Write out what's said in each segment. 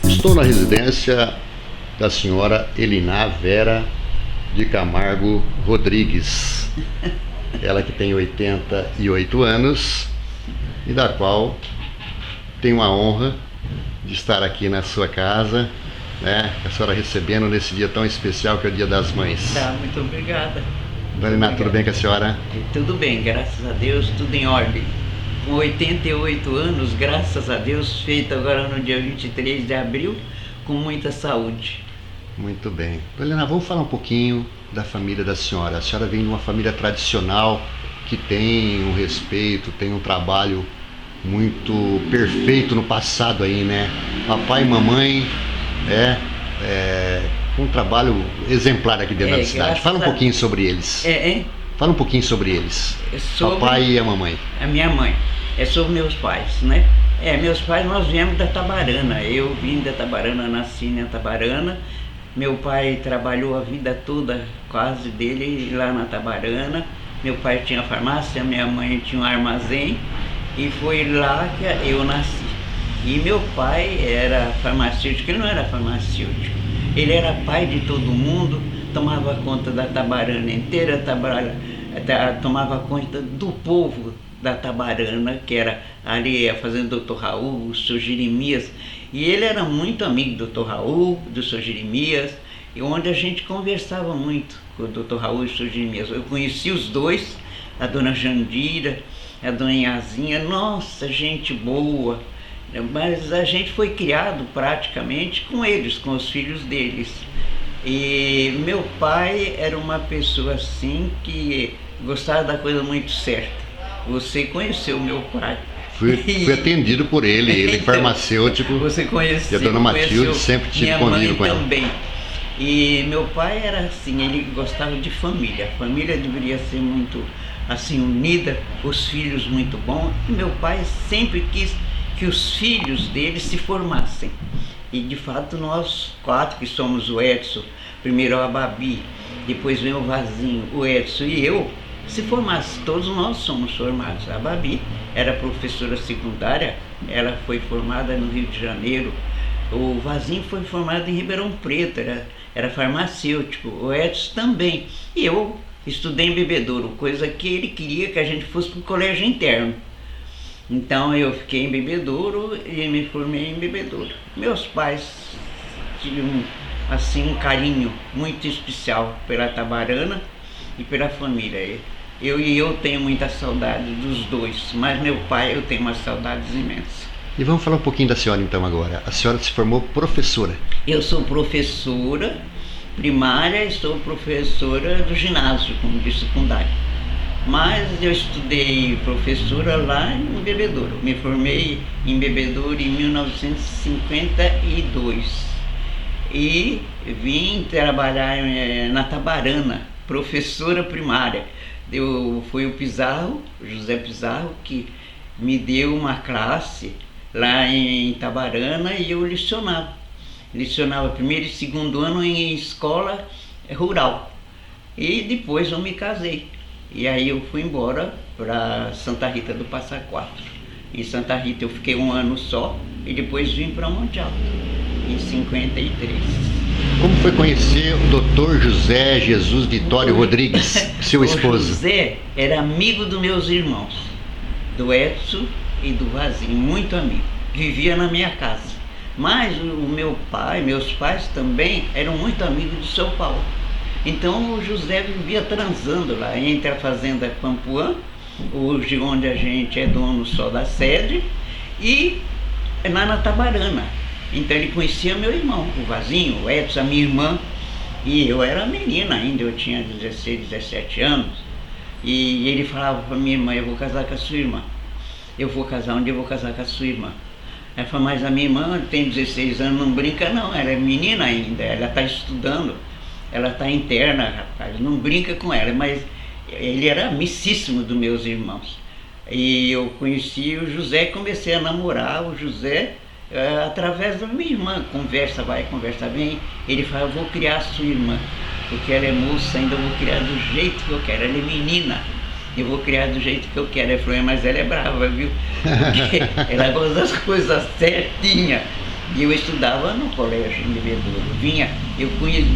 Estou na residência da senhora Eliná Vera de Camargo Rodrigues, ela que tem 88 anos e da qual tenho a honra de estar aqui na sua casa, né? A senhora recebendo nesse dia tão especial que é o Dia das Mães. Tá, muito obrigada. Dona Eliná, tudo bem com a senhora? Tudo bem, graças a Deus, tudo em ordem. Com 88 anos, graças a Deus, feito agora no dia 23 de abril, com muita saúde. Muito bem. Dona Eliná, vamos falar um pouquinho da família da senhora. A senhora vem de uma família tradicional que tem um respeito, tem um trabalho muito perfeito no passado aí, né? Papai e mamãe, um trabalho exemplar aqui dentro da cidade. Fala um pouquinho sobre eles. Fala um pouquinho sobre eles. Papai e a mamãe. A minha mãe. É sobre meus pais, né? Meus pais, nós viemos da Tabarana. Eu vim da Tabarana, nasci na Tabarana. Meu pai trabalhou a vida toda, quase dele, lá na Tabarana. Meu pai tinha farmácia, minha mãe tinha um armazém. E foi lá que eu nasci. E meu pai era farmacêutico, ele não era farmacêutico. Ele era pai de todo mundo, tomava conta da Tabarana inteira, tomava conta do povo da Tabarana, que era ali a fazenda do Dr. Raul, o Sr. Jeremias. E ele era muito amigo do Dr. Raul, do Sr. Jeremias, e onde a gente conversava muito com o Dr. Raul e o Sr. Jeremias. Eu conheci os dois, a dona Jandira, a dona Inhazinha, nossa, gente boa. Mas a gente foi criado praticamente com eles, com os filhos deles. E meu pai era uma pessoa assim que gostava da coisa muito certa. Você conheceu meu pai. Fui atendido por ele é farmacêutico. Você conheceu. E a dona Matilde sempre tive convívio com ela. Também. E meu pai era assim, ele gostava de família. A família deveria ser muito assim unida, os filhos muito bons. E meu pai sempre quis que os filhos dele se formassem. E de fato nós quatro, que somos o Edson, primeiro a Babi, depois vem o Vazinho, o Edson e eu, se formassem. Todos nós somos formados. A Babi era professora secundária, ela foi formada no Rio de Janeiro. O Vazinho foi formado em Ribeirão Preto, era farmacêutico. O Edson também. E eu estudei em Bebedouro, coisa que ele queria que a gente fosse para o colégio interno. Então eu fiquei em Bebedouro e me formei em Bebedouro. Meus pais tinham assim um carinho muito especial pela Tabarana e pela família. Eu tenho muita saudade dos dois, mas meu pai eu tenho umas saudades imensas. E vamos falar um pouquinho da senhora então agora. A senhora se formou professora. Eu sou professora primária e sou professora do ginásio, como de secundário. Mas eu estudei professora lá em Bebedouro. Me formei em Bebedouro em 1952 e vim trabalhar na Tabarana, professora primária. Foi o Pizarro, José Pizarro, que me deu uma classe lá em Tabarana e eu lecionava. Lecionava primeiro e segundo ano em escola rural. E depois eu me casei. E aí eu fui embora para Santa Rita do Passa Quatro. Em Santa Rita eu fiquei um ano só e depois vim para Monte Alto, em 53. Como foi conhecer o Dr. José Jesus Vitório Rodrigues, seu esposo? O José era amigo dos meus irmãos, do Edson e do Vazinho, muito amigo. Vivia na minha casa. Mas o meu pai, meus pais também eram muito amigos de São Paulo. Então o José vivia transando lá entre a fazenda Pampuã, hoje onde a gente é dono só da sede, e lá na Tabarana. Então ele conhecia meu irmão, o Vazinho, o Edson, a minha irmã, e eu era menina ainda, eu tinha 16, 17 anos, e ele falava para minha irmã, eu vou casar com a sua irmã. Eu vou casar, onde eu vou casar com a sua irmã? Ela falou, mas a minha irmã tem 16 anos, não brinca não, ela é menina ainda, ela está estudando. Ela está interna, rapaz, não brinca com ela, mas ele era amicíssimo dos meus irmãos. E eu conheci o José e comecei a namorar o José através da minha irmã. Conversa vai, conversa vem. Ele fala, eu vou criar a sua irmã, porque ela é moça, ainda vou criar do jeito que eu quero, ela é menina. eu vou criar do jeito que eu quero. Ele falou, mas ela é brava, viu? Porque ela gosta das coisas certinhas. E eu estudava no colégio em Bebedouro. Eu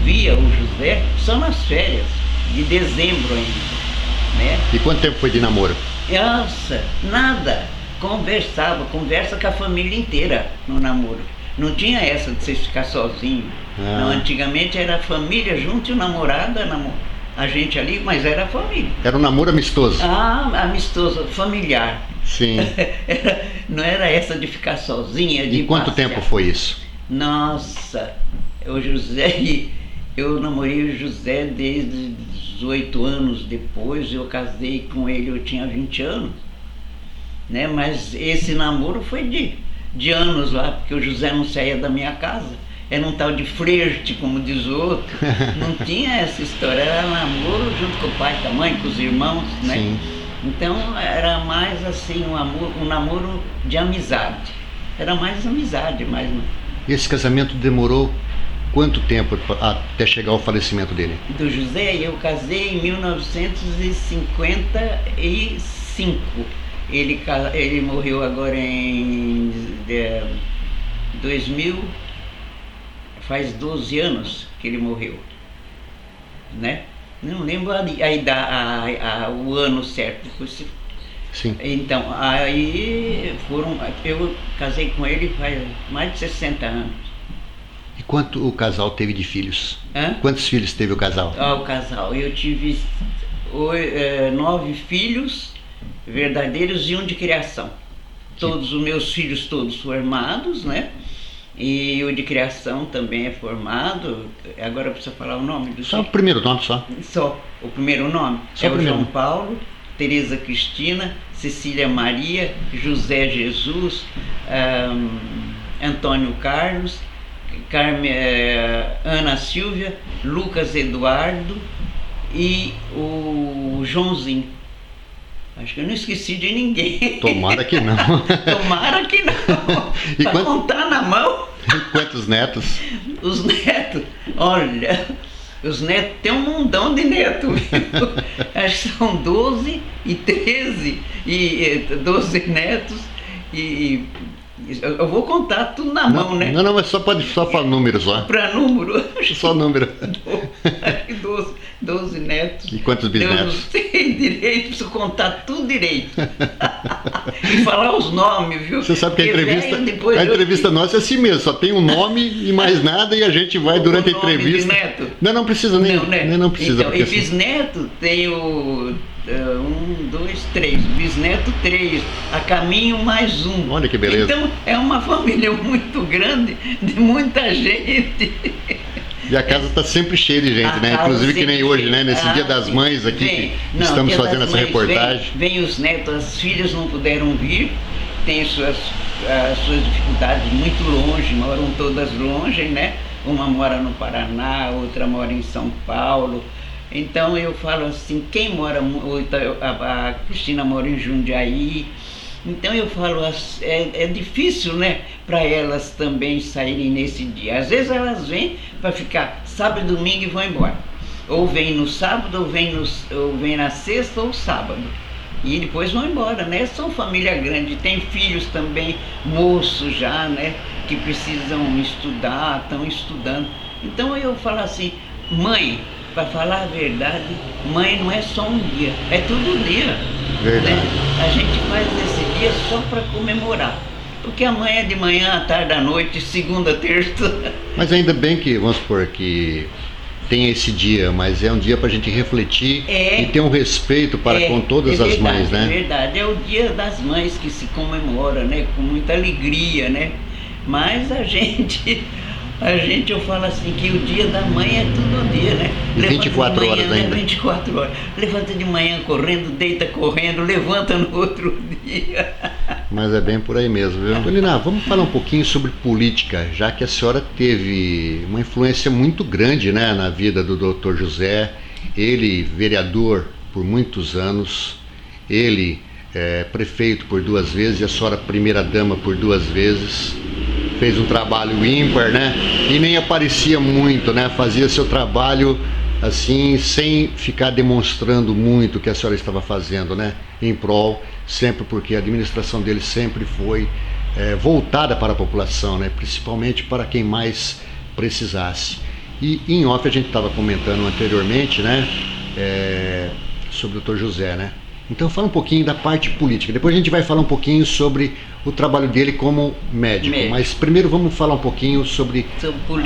via o José só nas férias, de dezembro ainda, né? E quanto tempo foi de namoro? Nossa, nada. Conversa com a família inteira no namoro. Não tinha essa de você ficar sozinho. Não, antigamente era a família junto e o namorado, a gente ali, mas era a família. Era um namoro amistoso? Amistoso, familiar. Sim. Não era essa de ficar sozinha, de E quanto passear. tempo foi isso? Nossa, eu namorei o José desde 18 anos depois, eu casei com ele, eu tinha 20 anos, né? Mas esse namoro foi de anos lá, porque o José não saía da minha casa, era um tal de flerte, como diz o outro, não tinha essa história, era namoro junto com o pai, com a mãe, com os irmãos, né? Sim. Então era mais assim um namoro de amizade, era mais amizade, mais não. E esse casamento demorou quanto tempo até chegar ao falecimento dele? Do José, eu casei em 1955. Ele morreu agora em 2000, faz 12 anos que ele morreu, né? Não lembro o ano certo. Sim. Então, eu casei com ele faz mais de 60 anos. E quanto o casal teve de filhos? Quantos filhos teve o casal? O casal, eu tive 9 filhos verdadeiros e um de criação. Todos os meus filhos todos formados, né? E o de criação também é formado. Agora precisa falar o nome do Só o primeiro nome só. Só o primeiro nome. Só o João Paulo, Tereza Cristina, Cecília Maria, José Jesus, Antônio Carlos, Ana Silvia, Lucas Eduardo e o Joãozinho. Acho que eu não esqueci de ninguém. Tomara que não. Tomara que não. Para contar na mão. E quantos netos? Os netos, olha, os netos, tem um mundão de netos. Acho que são 12 e 13, e 12 netos, e eu vou contar tudo na mão, né? Não, mas só para número só. Para número. Só número. Acho que 12 netos. E quantos bisnetos? Eu não sei direito, preciso contar tudo direito. E falar os nomes, viu? Você sabe que a entrevista nossa é assim mesmo, só tem um nome e mais nada, e a gente vai durante a entrevista. Bisneto? Não precisa nem. Não precisa. Então, e bisneto tem o 1, 2, 3, bisneto 3, a caminho mais um. Olha que beleza. Então é uma família muito grande, de muita gente. E a casa está sempre cheia de gente, né? Inclusive que nem hoje, né? Nesse Dia das Mães aqui, que estamos fazendo essa reportagem. Vem os netos, as filhas não puderam vir, tem suas dificuldades muito longe, moram todas longe, né? Uma mora no Paraná, outra mora em São Paulo. Então eu falo assim, quem mora, a Cristina mora em Jundiaí, então eu falo, é difícil, né, para elas também saírem nesse dia. Às vezes elas vêm para ficar sábado e domingo e vão embora. Ou vem no sábado, ou vem na sexta ou sábado. E depois vão embora, né? São família grande, tem filhos também, moços já, né, que precisam estudar, estão estudando. Então eu falo assim, mãe, para falar a verdade, mãe não é só um dia, é todo dia. Verdade. Né? A gente faz esse dia só para comemorar. Porque a mãe é de manhã, à tarde, à noite, segunda, terça. Mas ainda bem que, vamos supor, que tem esse dia, mas é um dia para a gente refletir e ter um respeito para com todas as mães, né? É verdade, é o dia das mães que se comemora, né? Com muita alegria, né? Mas eu falo assim, que o dia da mãe é todo dia, né? E 24 horas ainda. 24 horas. Levanta de manhã correndo, deita correndo, levanta no outro dia. Mas é bem por aí mesmo, viu? Dona, vamos falar um pouquinho sobre política, já que a senhora teve uma influência muito grande, né, na vida do Dr. José. Ele, vereador por muitos anos, ele prefeito por 2 vezes e a senhora primeira-dama por 2 vezes. Fez um trabalho ímpar, né? E nem aparecia muito, né? Fazia seu trabalho assim, sem ficar demonstrando muito o que a senhora estava fazendo, né? Em prol, sempre porque a administração dele sempre foi voltada para a população, né? Principalmente para quem mais precisasse. E em off a gente estava comentando anteriormente, né? Sobre o Dr. José, né? Então fala um pouquinho da parte política. Depois a gente vai falar um pouquinho sobre o trabalho dele como médico. Mas primeiro vamos falar um pouquinho sobre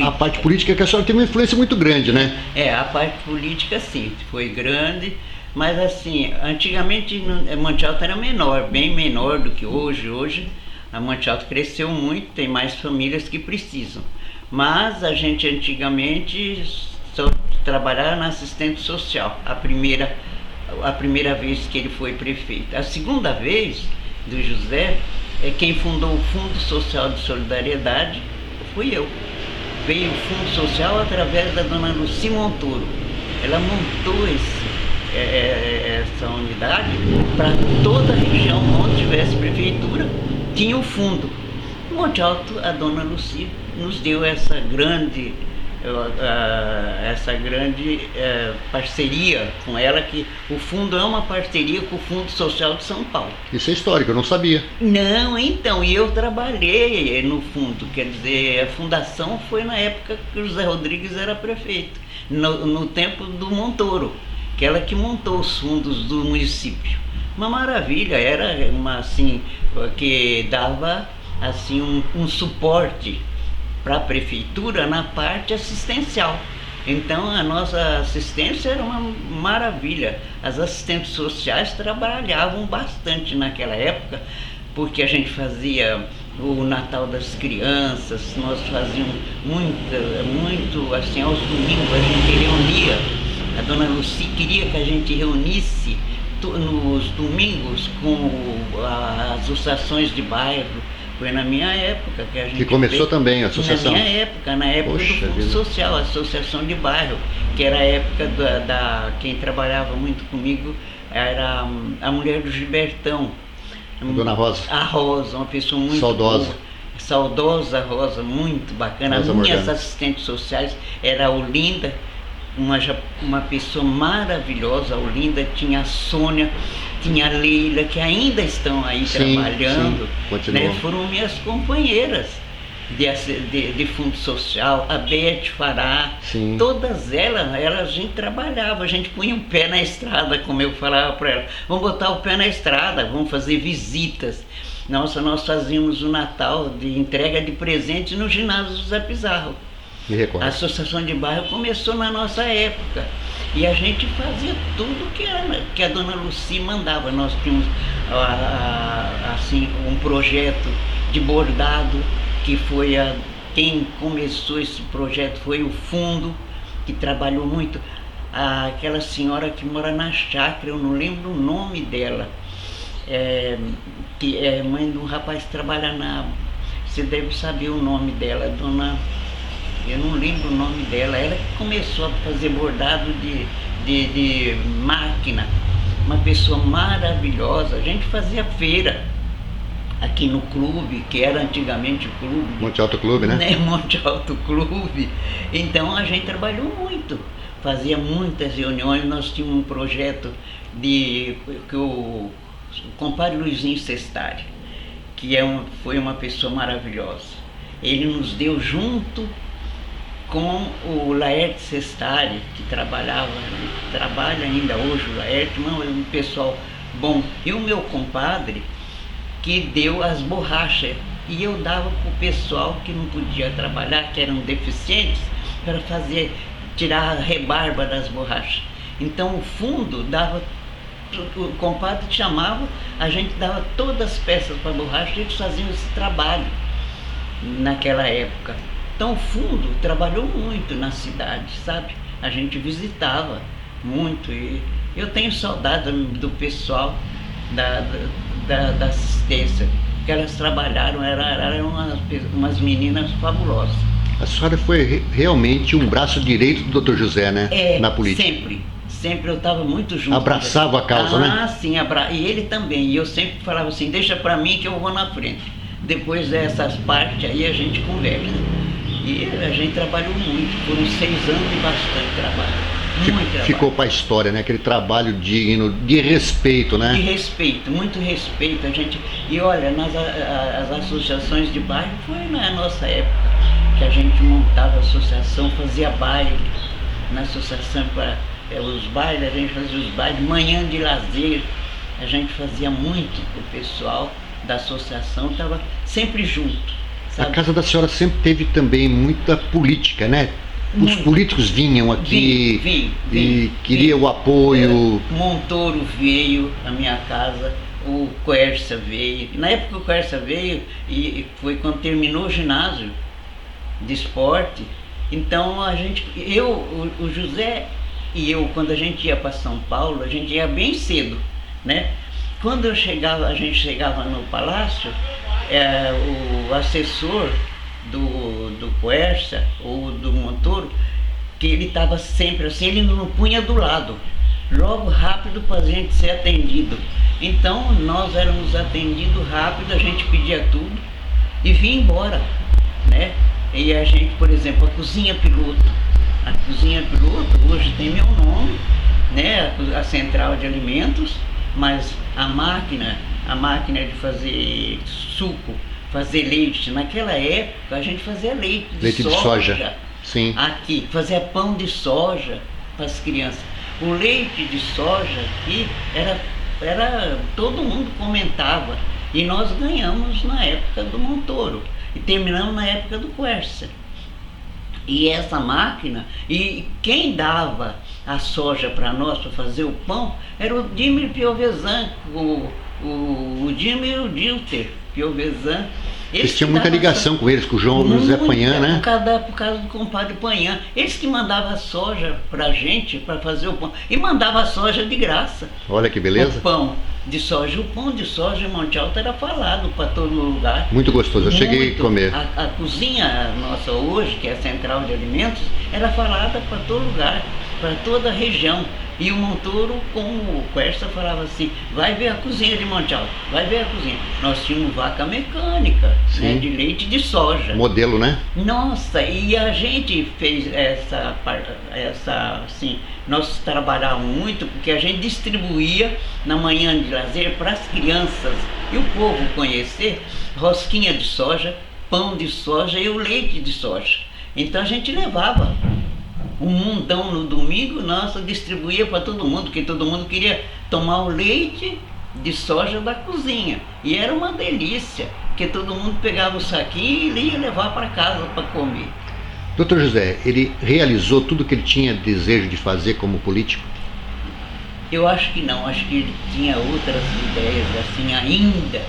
a parte política, que a senhora teve uma influência muito grande, né? A parte política sim, foi grande, mas assim, antigamente Monte Alto era menor, bem menor do que hoje. Hoje a Monte Alto cresceu muito, tem mais famílias que precisam. Mas a gente antigamente só trabalhava na assistente social, a primeira vez que ele foi prefeito. A segunda vez do José, quem fundou o Fundo Social de Solidariedade fui eu. Veio o Fundo Social através da dona Luci Montoro. Ela montou essa unidade para toda a região onde tivesse prefeitura, tinha o fundo. No Monte Alto, a dona Luci nos deu essa grande parceria com ela, que o fundo é uma parceria com o Fundo Social de São Paulo. Isso é histórico, eu não sabia. Não, então, e eu trabalhei no fundo, quer dizer, a fundação foi na época que o José Rodrigues era prefeito, no tempo do Montoro, que ela que montou os fundos do município. Uma maravilha, era uma assim, que dava assim um suporte para a prefeitura na parte assistencial. Então a nossa assistência era uma maravilha. As assistentes sociais trabalhavam bastante naquela época, porque a gente fazia o Natal das Crianças, nós fazíamos muito assim, aos domingos a gente reunia. A dona Luci queria que a gente reunisse nos domingos com as associações de bairro. Foi na minha época que a gente... Que começou também a associação? Na época do Fundo Social, a associação de bairro, que era a época quem trabalhava muito comigo era a mulher do Gilbertão. A dona Rosa. A Rosa, uma pessoa muito saudosa. Boa, saudosa Rosa, muito bacana. As minhas assistentes sociais era a Olinda, uma pessoa maravilhosa. A Olinda, tinha a Sônia, tinha a Leila, que ainda estão aí trabalhando, né? Foram minhas companheiras de Fundo Social, a Beth Fará, todas elas, a gente trabalhava, a gente punha o pé na estrada, como eu falava para elas, vamos botar o pé na estrada, vamos fazer visitas. Nossa, nós fazíamos o Natal de entrega de presentes no ginásio José Pizarro. A associação de bairro começou na nossa época. E a gente fazia tudo que a dona Luci mandava. Nós tínhamos assim, um projeto de bordado, que foi quem começou esse projeto foi o fundo, que trabalhou muito. Aquela senhora que mora na chácara, eu não lembro o nome dela, que é mãe de um rapaz que trabalha você deve saber o nome dela, eu não lembro o nome dela. Ela que começou a fazer bordado de máquina, uma pessoa maravilhosa. A gente fazia feira aqui no clube, que era antigamente o clube. Monte Alto Clube, né? Monte Alto Clube. Então a gente trabalhou muito, fazia muitas reuniões. Nós tínhamos um projeto que o compadre Luizinho Sestari, que foi uma pessoa maravilhosa. Ele nos deu junto com o Laerte Sestari, que trabalha ainda hoje, o Laerte, é um pessoal bom. E o meu compadre, que deu as borrachas, e eu dava para o pessoal que não podia trabalhar, que eram deficientes, para tirar a rebarba das borrachas. Então o fundo dava, o compadre chamava, a gente dava todas as peças para borracha, e eles faziam esse trabalho naquela época. Então o fundo trabalhou muito na cidade, sabe? A gente visitava muito, e eu tenho saudade do pessoal da assistência, que elas trabalharam, eram umas meninas fabulosas. A senhora foi realmente um braço direito do Dr. José, né? Na política. Sempre eu estava muito junto. Abraçava a causa, né? Sim, e ele também. E eu sempre falava assim, deixa para mim que eu vou na frente. Depois dessas partes aí a gente conversa. E a gente trabalhou muito, foram 6 anos de bastante trabalho. Muito trabalho. Ficou para a história, né? Aquele trabalho digno, de respeito, né? De respeito, muito respeito. A gente, e olha, as associações de bairro foi na nossa época que a gente montava associação, fazia baile na associação para os bailes, a gente fazia os bailes, manhã de lazer, a gente fazia muito, o pessoal da associação estava sempre junto. Sabe? A casa da senhora sempre teve também muita política, né? Os políticos vinham aqui e queriam o apoio. Montoro veio à minha casa, o Quercia veio. Na época o Quercia veio e foi quando terminou o ginásio de esporte. Então a gente, o José e eu, quando a gente ia para São Paulo, a gente ia bem cedo, né? Quando a gente chegava no palácio, o assessor do Quercia ou do Montoro, que ele estava sempre assim, ele não punha do lado, logo rápido para a gente ser atendido. Então nós éramos atendidos rápido, a gente pedia tudo e vinha embora, né? E a gente, por exemplo, a cozinha piloto hoje tem meu nome, né? A central de alimentos, mas a máquina de fazer suco, fazer leite, naquela época a gente fazia leite de soja. Sim. Aqui, fazia pão de soja para as crianças. O leite de soja aqui era todo mundo comentava, e nós ganhamos na época do Montoro e terminamos na época do Quercia. E essa máquina, e quem dava a soja para nós para fazer o pão era o Dimir Piovesan, o Dimir e o Dilter Piovesan. Eles tinham muita ligação com eles, com o João José Panhã, né? Por causa do compadre Panhã. Eles que mandavam a soja pra gente, para fazer o pão. E mandavam a soja de graça. Olha que beleza. O pão de soja. O pão de soja em Monte Alto era falado para todo lugar. Muito gostoso, eu cheguei a comer. A cozinha nossa hoje, que é a central de alimentos, era falada para todo lugar, para toda a região. E o Montoro, como o Quercia, falava assim, vai ver a cozinha de Monte Alto, vai ver a cozinha. Nós tínhamos vaca mecânica, né, de leite de soja. Modelo, né? Nossa, e a gente fez essa assim, nós trabalhávamos muito porque a gente distribuía na manhã de lazer para as crianças e o povo conhecer rosquinha de soja, pão de soja e o leite de soja. Então a gente levava um mundão no domingo, nossa, distribuía para todo mundo, porque todo mundo queria tomar o leite de soja da cozinha. E era uma delícia, porque todo mundo pegava o saquinho e ia levar para casa para comer. Doutor José, ele realizou tudo o que ele tinha desejo de fazer como político? Eu acho que não, acho que ele tinha outras ideias assim ainda.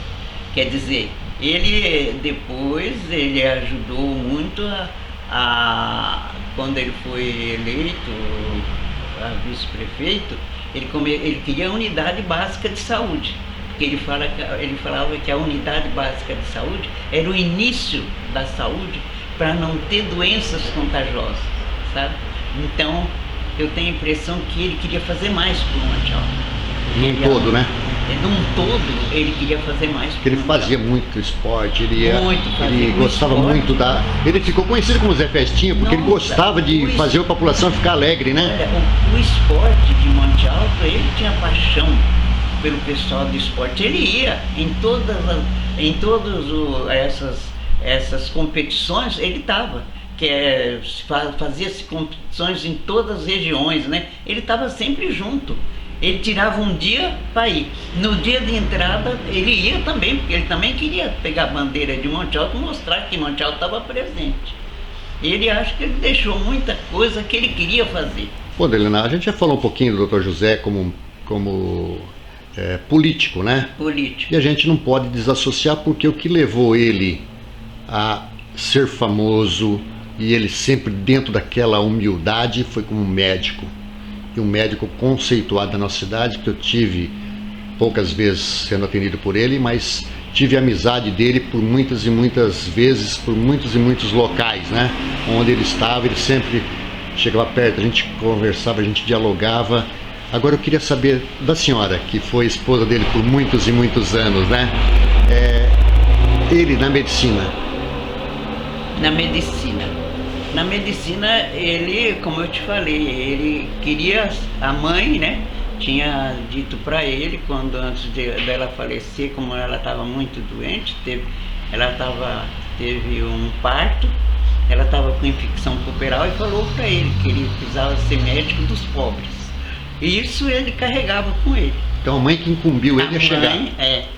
Quer dizer, ele depois ele ajudou muito quando ele foi eleito a vice-prefeito, ele queria a unidade básica de saúde, porque ele falava que a unidade básica de saúde era o início da saúde para não ter doenças contagiosas, sabe? Então, eu tenho a impressão que ele queria fazer mais por Monte Alto. Num todo, né? Num todo, ele queria fazer mais. Porque ele fazia muito esporte, ele gostava esporte. Muito da... Ele ficou conhecido como Zé Festinha, porque ele gostava de fazer a população ficar alegre, né? Olha, o esporte de Monte Alto, ele tinha paixão pelo pessoal do esporte. Ele ia em todas essas competições, ele estava. Fazia-se competições em todas as regiões, né? Ele estava sempre junto. Ele tirava um dia para ir. No dia de entrada, ele ia também, porque ele também queria pegar a bandeira de Monte Alto e mostrar que Monte Alto estava presente. Ele acha que ele deixou muita coisa que ele queria fazer. Pô, Delina, a gente já falou um pouquinho do Dr. José como político, né? Político. E a gente não pode desassociar, porque o que levou ele a ser famoso, e ele sempre dentro daquela humildade, foi como médico. E um médico conceituado da nossa cidade, que eu tive poucas vezes sendo atendido por ele, mas tive a amizade dele por muitas e muitas vezes, por muitos e muitos locais, né? Onde ele estava, ele sempre chegava perto, a gente conversava, a gente dialogava. Agora eu queria saber da senhora, que foi esposa dele por muitos e muitos anos, né? Ele na medicina. Na medicina. Na medicina, ele, como eu te falei, ele queria a mãe, né? Tinha dito para ele, quando antes dela falecer, como ela estava muito doente, teve um parto, ela estava com infecção puerperal e falou para ele que ele precisava ser médico dos pobres. E isso ele carregava com ele. Então a mãe que incumbiu ele a chegar.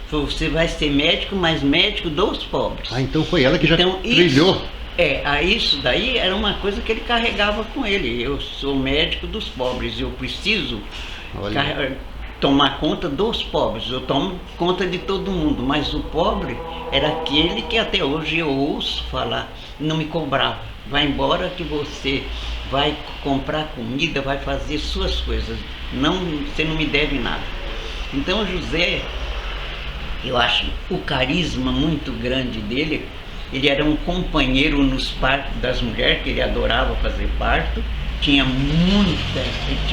Falou, você vai ser médico, mas médico dos pobres. Ah, então foi ela que já então, trilhou. Isso daí era uma coisa que ele carregava com ele. Eu sou médico dos pobres, eu preciso tomar conta dos pobres. Eu tomo conta de todo mundo, mas o pobre era aquele que até hoje eu ouço falar, não me cobrava. Vai embora que você vai comprar comida, vai fazer suas coisas. Você não me deve nada. Então José, eu acho o carisma muito grande dele. Ele era um companheiro nos partos das mulheres, que ele adorava fazer parto. Ele tinha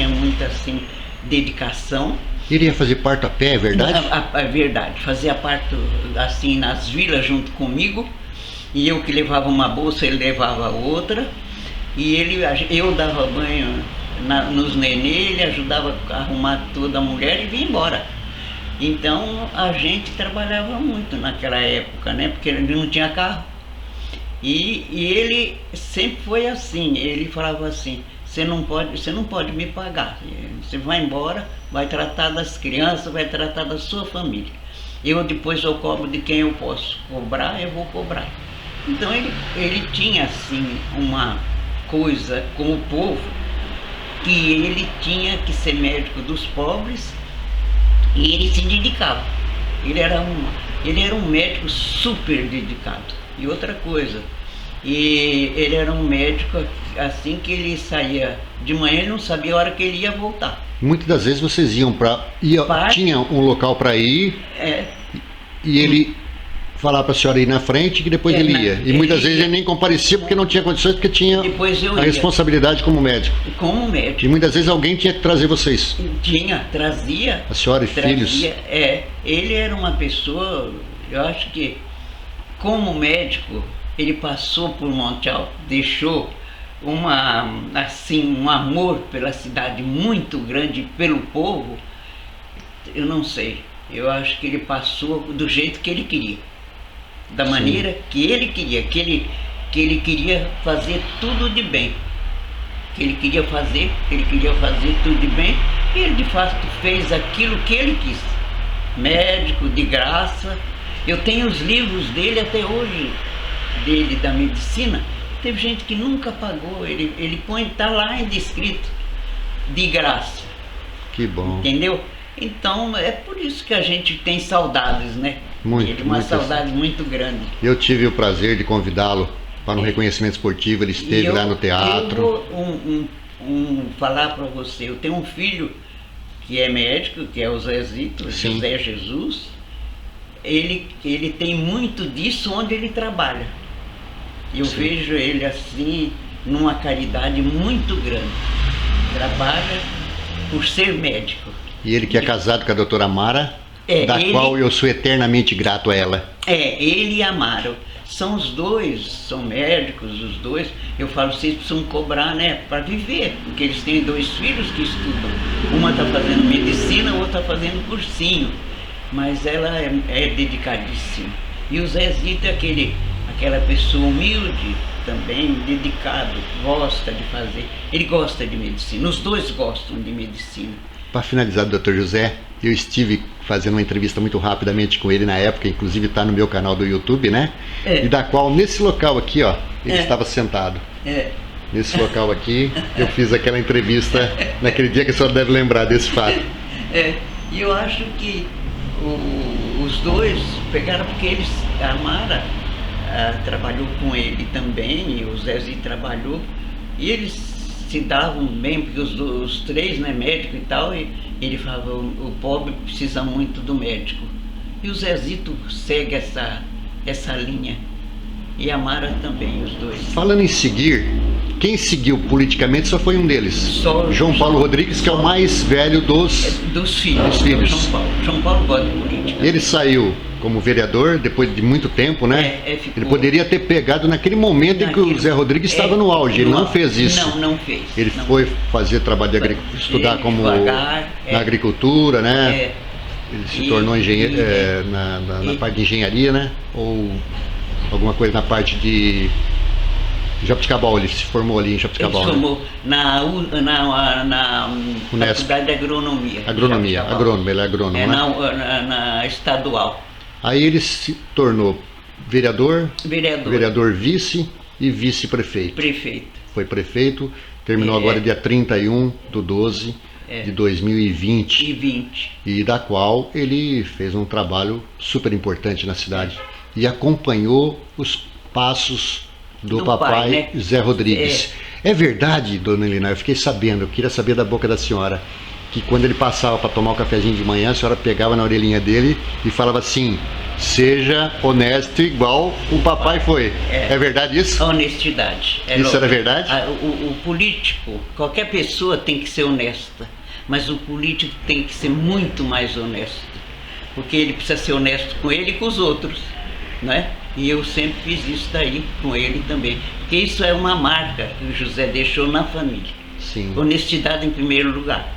muita assim, dedicação. Ele ia fazer parto a pé, é verdade? É verdade. Fazia parto assim nas vilas junto comigo. E eu que levava uma bolsa, ele levava outra. E eu dava banho nos nenê, ele ajudava a arrumar toda a mulher e vinha embora. Então a gente trabalhava muito naquela época, né? Porque ele não tinha carro. E ele sempre foi assim, ele falava assim, você não pode me pagar. Você vai embora, vai tratar das crianças, vai tratar da sua família. Depois eu cobro de quem eu posso cobrar, eu vou cobrar. Então ele tinha assim uma coisa com o povo, que ele tinha que ser médico dos pobres. E ele se dedicava. Ele era um médico super dedicado. E outra coisa, ele era um médico assim que ele saía de manhã, ele não sabia a hora que ele ia voltar. Muitas das vezes vocês iam tinha um local para ir e ele falar para a senhora ir na frente que depois ele ia. E muitas vezes ele nem comparecia porque não tinha condições, porque tinha a responsabilidade como médico. Como médico. E muitas vezes alguém tinha que trazer vocês. Trazia. A senhora e filhos. Ele era uma pessoa, eu acho que como médico, ele passou por Monte Alto, deixou um amor pela cidade muito grande, pelo povo. Eu não sei, eu acho que ele passou do jeito que ele queria. Da maneira que ele queria, que ele queria fazer tudo de bem. Ele queria fazer tudo de bem, e ele de fato fez aquilo que ele quis. Médico, de graça. Eu tenho os livros dele até hoje, da medicina. Teve gente que nunca pagou, ele tá lá descrito, de graça. Que bom. Entendeu? Então é por isso que a gente tem saudades, né? Uma saudade muito grande. Eu tive o prazer de convidá-lo para um reconhecimento esportivo, ele esteve lá no teatro. Eu vou falar para você, eu tenho um filho que é médico, que é o Zezito, José Jesus. Ele tem muito disso onde ele trabalha. Eu vejo ele assim, numa caridade muito grande. Trabalha por ser médico. E ele que é casado com a doutora Mara, qual eu sou eternamente grato a ela. Ele e a Mara. São os dois, são médicos, os dois. Eu falo, vocês precisam cobrar, né, para viver, porque eles têm 2 filhos que estudam. Uma está fazendo medicina, a outra está fazendo cursinho. Mas ela é dedicadíssima. E o Zezito é aquela pessoa humilde, também dedicado, gosta de fazer. Ele gosta de medicina, os dois gostam de medicina. Para finalizar, doutor José, eu estive fazendo uma entrevista muito rapidamente com ele na época, inclusive está no meu canal do YouTube, né? E da qual, nesse local aqui, ó, ele estava sentado. Nesse local aqui, eu fiz aquela entrevista naquele dia que a senhora deve lembrar desse fato. E eu acho que os dois pegaram, porque a Mara trabalhou com ele também, e o Zezinho trabalhou, e eles se davam bem, porque os 3, né, médico e tal, e ele falava, o pobre precisa muito do médico. E o Zezito segue essa linha. E a Mara também, os dois. Falando em seguir, Quem seguiu politicamente só foi um deles. Só João Paulo Rodrigues, que é o mais velho dos filhos. Dos filhos. João Paulo gosta de política. Ele saiu como vereador depois de muito tempo, né? Ficou... Ele poderia ter pegado naquele momento em que o Zé Rodrigues estava no auge. Ele não fez isso. Não fez. Ele foi fazer trabalho de agricultura, estudar como devagar, na agricultura, né? Ele se tornou engenheiro na parte de engenharia, né? Ou alguma coisa na parte de Jabuticabal. Ele se formou ali em Jabuticabal. Ele se formou na Unesp. Faculdade de Agronomia. Agrônomo, ele é agrônomo, né? Na estadual. Aí ele se tornou vereador vice e vice-prefeito. Foi prefeito, terminou agora dia 31/12 de 2020. E da qual ele fez um trabalho super importante na cidade. E acompanhou os passos do papai, pai, né? Zé Rodrigues. É verdade, dona Helena, eu fiquei sabendo, eu queria saber da boca da senhora, que quando ele passava para tomar o cafezinho de manhã, a senhora pegava na orelhinha dele e falava assim: seja honesto igual o papai foi. É verdade isso? A honestidade. Isso era verdade? O político, qualquer pessoa tem que ser honesta, mas o político tem que ser muito mais honesto, porque ele precisa ser honesto com ele e com os outros, né? E eu sempre fiz isso daí com ele também, porque isso é uma marca que o José deixou na família. Sim. Honestidade em primeiro lugar,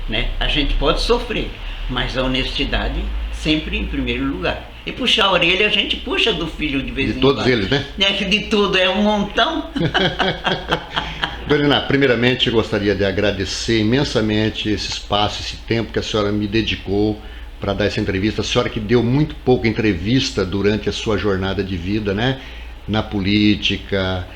né? A gente pode sofrer, mas a honestidade sempre em primeiro lugar. E puxar a orelha, a gente puxa do filho de vez em quando. De todos eles, né? De tudo, é um montão. Dona Helena, primeiramente eu gostaria de agradecer imensamente esse espaço, esse tempo que a senhora me dedicou para dar essa entrevista. A senhora que deu muito pouca entrevista durante a sua jornada de vida, né? Na política,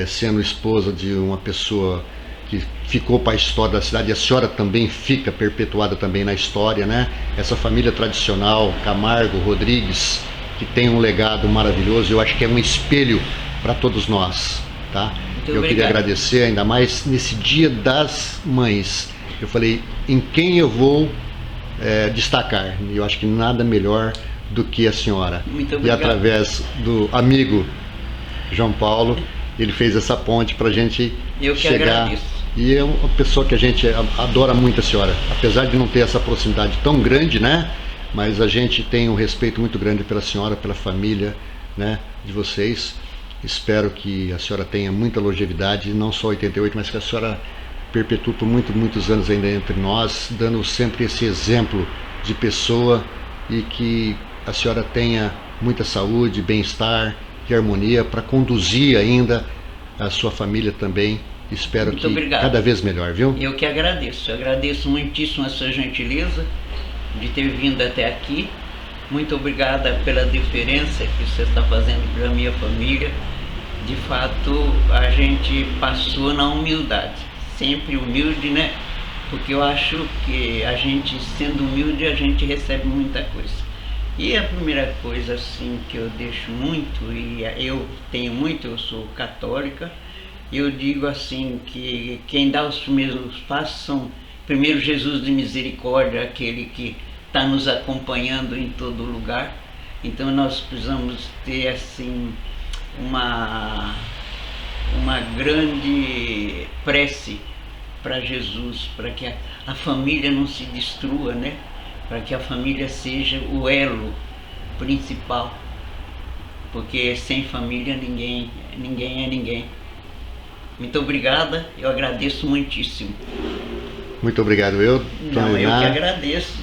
sendo esposa de uma pessoa que ficou para a história da cidade, e a senhora também fica perpetuada também na história, né? Essa família tradicional, Camargo, Rodrigues, que tem um legado maravilhoso, eu acho que é um espelho para todos nós, tá? Eu queria agradecer, ainda mais nesse Dia das Mães. Eu falei, em quem eu vou destacar? E eu acho que nada melhor do que a senhora. Muito obrigado. E através do amigo João Paulo, ele fez essa ponte para a gente chegar. Agradeço. E é uma pessoa que a gente adora muito, a senhora, apesar de não ter essa proximidade tão grande, né? Mas a gente tem um respeito muito grande pela senhora, pela família, né, de vocês. Espero que a senhora tenha muita longevidade, não só 88, mas que a senhora perpetue por muitos anos ainda entre nós, dando sempre esse exemplo de pessoa, e que a senhora tenha muita saúde, bem-estar e harmonia para conduzir ainda a sua família também. Espero muito que obrigado. Cada vez melhor, viu? Eu que agradeço. Eu agradeço muitíssimo a sua gentileza de ter vindo até aqui. Muito obrigada pela diferença que você está fazendo para a minha família. De fato, a gente passou na humildade. Sempre humilde, né? Porque eu acho que a gente, sendo humilde, a gente recebe muita coisa. E a primeira coisa, assim, que eu deixo muito, e eu tenho muito, eu sou católica, eu digo assim, que quem dá os primeiros passos são, primeiro, Jesus de misericórdia, aquele que está nos acompanhando em todo lugar. Então nós precisamos ter, assim, uma grande prece para Jesus, para que a família não se destrua, né? Para que a família seja o elo principal, porque sem família ninguém é ninguém. Muito obrigada, eu agradeço muitíssimo. Muito obrigado, eu que agradeço.